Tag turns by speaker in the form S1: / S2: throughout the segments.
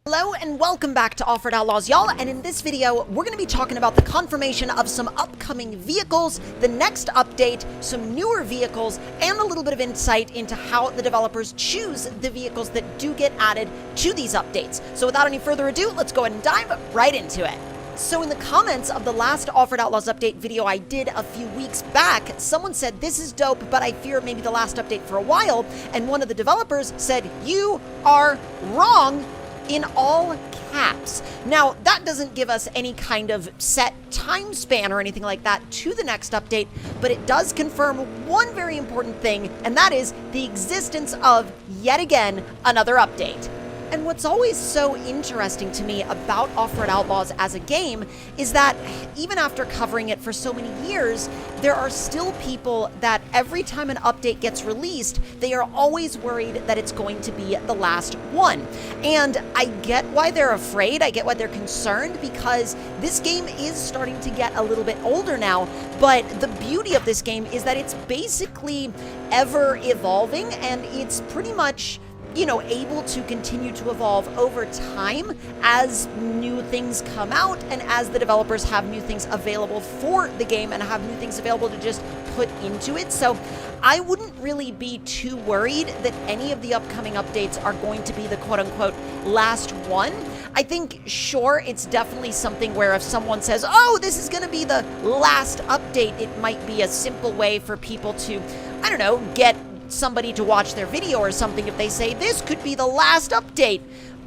S1: Hello and welcome back to Off-Road Outlaws, y'all, and in this video, we're going to be talking about the confirmation of some upcoming vehicles, the next update, some newer vehicles, and a little bit of insight into how the developers choose the vehicles that do get added to these updates. So without any further ado, let's go ahead and dive right into it. So in the comments of the last Off-Road Outlaws update video I did a few weeks back, someone said, "This is dope, but I fear maybe the last update for a while," and one of the developers said, "You are wrong," in all caps. Now, that doesn't give us any kind of set time span or anything like that to the next update, but it does confirm one very important thing, and that is the existence of, yet again, another update. And what's always so interesting to me about Off-Road Outlaws as a game is that even after covering it for so many years, there are still people that every time an update gets released, they are always worried that it's going to be the last one. And I get why they're afraid, I get why they're concerned, because this game is starting to get a little bit older now, but the beauty of this game is that it's basically ever evolving, and it's pretty much able to continue to evolve over time as new things come out and as the developers have new things available for the game and have new things available to just put into it. So I wouldn't really be too worried that any of the upcoming updates are going to be the quote-unquote last one. I think, sure, it's definitely something where if someone says, "Oh, this is going to be the last update," it might be a simple way for people to, I don't know, get somebody to watch their video or something if they say this could be the last update.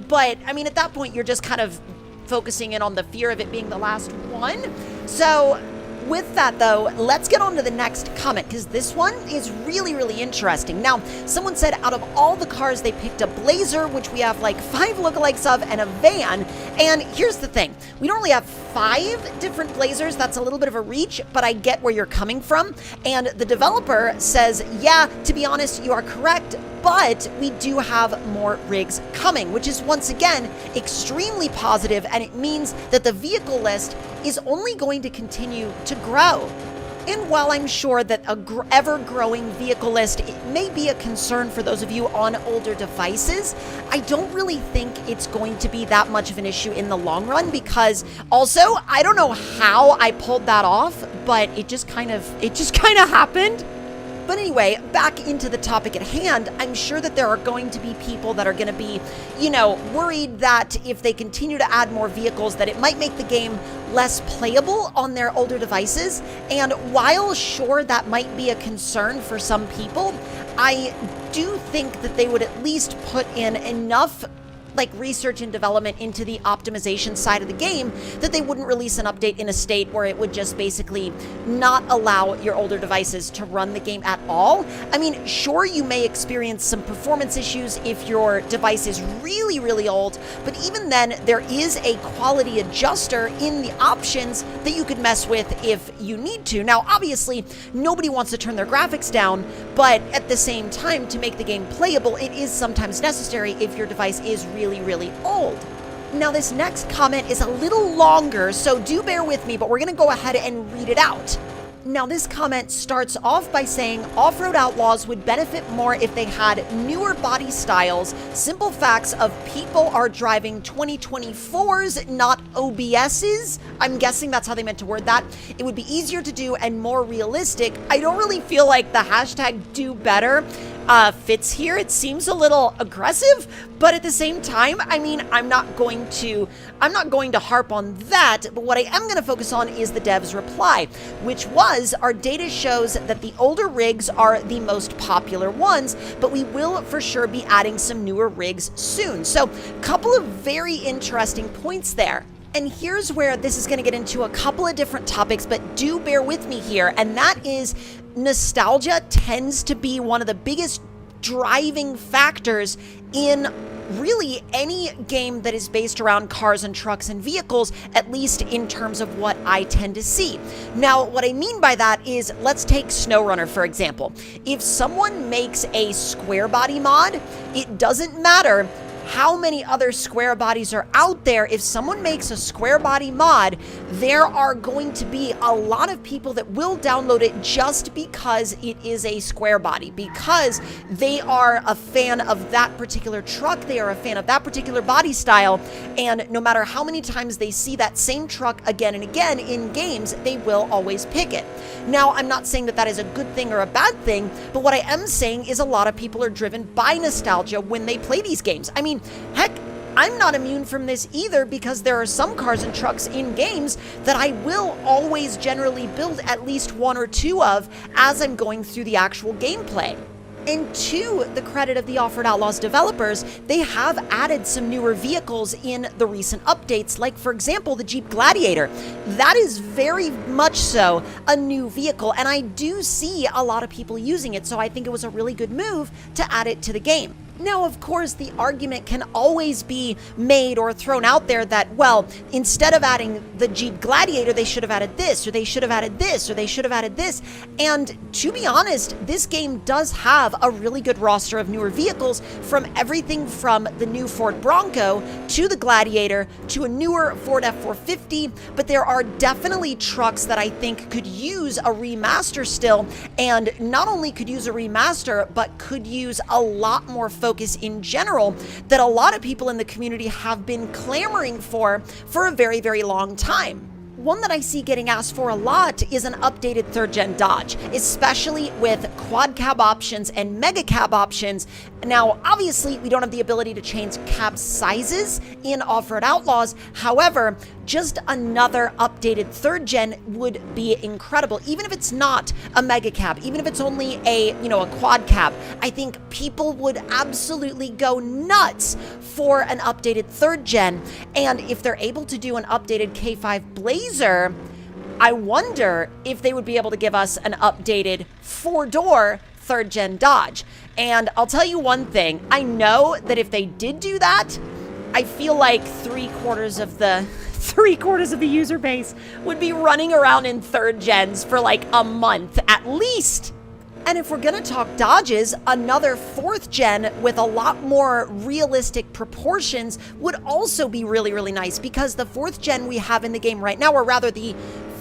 S1: But I mean, at that point, you're just kind of focusing in on the fear of it being the last one. So with that, though, let's get on to the next comment, because this one is really, really interesting. Now, someone said out of all the cars, they picked a Blazer, which we have like 5 lookalikes of, and a van. And here's the thing. We don't really have 5 different Blazers. That's a little bit of a reach, but I get where you're coming from. And the developer says, yeah, to be honest, you are correct, but we do have more rigs coming, which is once again extremely positive, and it means that the vehicle list is only going to continue to grow. And while I'm sure that a ever-growing vehicle list, it may be a concern for those of you on older devices, I don't really think it's going to be that much of an issue in the long run, because also, I don't know how I pulled that off, but it just kind of happened. But anyway, back into the topic at hand, I'm sure that there are going to be people that are going to be, worried that if they continue to add more vehicles, that it might make the game less playable on their older devices. And while sure that might be a concern for some people, I do think that they would at least put in enough research and development into the optimization side of the game that they wouldn't release an update in a state where it would just basically not allow your older devices to run the game at all. I mean, sure, you may experience some performance issues if your device is really, really old, but even then, there is a quality adjuster in the options that you could mess with if you need to. Now, obviously, nobody wants to turn their graphics down, but at the same time, to make the game playable, it is sometimes necessary if your device is really old. Now, this next comment is a little longer, so do bear with me, but we're going to go ahead and read it out. Now, this comment starts off by saying, Off-Road Outlaws would benefit more if they had newer body styles. Simple facts of people are driving 2024s, not OBSs. I'm guessing that's how they meant to word that. It would be easier to do and more realistic. I don't really feel like the hashtag do better fits here. It seems a little aggressive, but at the same time, I mean, I'm not going to harp on that, but what I am going to focus on is the dev's reply, which was, our data shows that the older rigs are the most popular ones, but we will for sure be adding some newer rigs soon. So, a couple of very interesting points there. And here's where this is going to get into a couple of different topics, but do bear with me here, and that is nostalgia tends to be one of the biggest driving factors in really any game that is based around cars and trucks and vehicles, at least in terms of what I tend to see. Now, what I mean by that is, let's take SnowRunner, for example. If someone makes a square body mod, it doesn't matter how many other square bodies are out there. If someone makes a square body mod, there are going to be a lot of people that will download it just because it is a square body, because they are a fan of that particular truck, they are a fan of that particular body style, and no matter how many times they see that same truck again and again in games, they will always pick it. Now, I'm not saying that that is a good thing or a bad thing, but what I am saying is a lot of people are driven by nostalgia when they play these games. I mean, heck, I'm not immune from this either, because there are some cars and trucks in games that I will always generally build at least one or two of as I'm going through the actual gameplay. And to the credit of the Offered Outlaws developers, they have added some newer vehicles in the recent updates, like, for example, the Jeep Gladiator. That is very much so a new vehicle, and I do see a lot of people using it, so I think it was a really good move to add it to the game. Now, of course, the argument can always be made or thrown out there that, well, instead of adding the Jeep Gladiator, they should have added this, or they should have added this, or they should have added this. And to be honest, this game does have a really good roster of newer vehicles, from everything from the new Ford Bronco to the Gladiator to a newer Ford F450, but there are definitely trucks that I think could use a remaster still, and not only could use a remaster, but could use a lot more focus in general that a lot of people in the community have been clamoring for a very, very long time. One that I see getting asked for a lot is an updated third-gen Dodge, especially with quad cab options and mega cab options. Now, obviously, we don't have the ability to change cab sizes in Offered Outlaws. However, just another updated third gen would be incredible. Even if it's not a mega cab, even if it's only a quad cab, I think people would absolutely go nuts for an updated third gen. And if they're able to do an updated K5 Blazer, I wonder if they would be able to give us an updated four-door third gen Dodge. And I'll tell you one thing, I know that if they did do that, I feel like three-quarters of the user base would be running around in third gens for like a month at least. And if we're gonna talk Dodges, another fourth gen with a lot more realistic proportions would also be really, really nice, because the fourth gen we have in the game right now, or rather the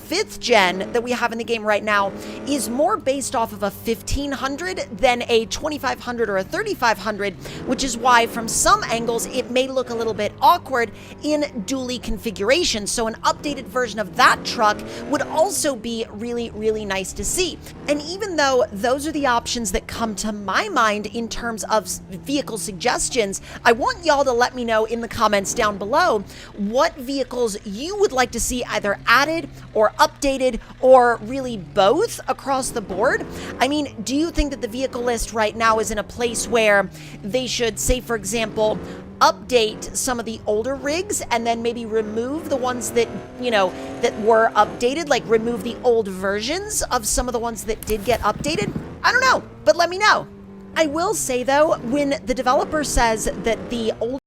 S1: fifth gen that we have in the game right now, is more based off of a 1500 than a 2500 or a 3500, which is why from some angles it may look a little bit awkward in dually configuration. So an updated version of that truck would also be really, really nice to see. And even though those are the options that come to my mind in terms of vehicle suggestions, I want y'all to let me know in the comments down below what vehicles you would like to see either added or updated, or really both across the board. I mean, do you think that the vehicle list right now is in a place where they should, say, for example, update some of the older rigs and then maybe remove the ones that, that were updated, like remove the old versions of some of the ones that did get updated? I don't know, but let me know. I will say though, when the developer says that the old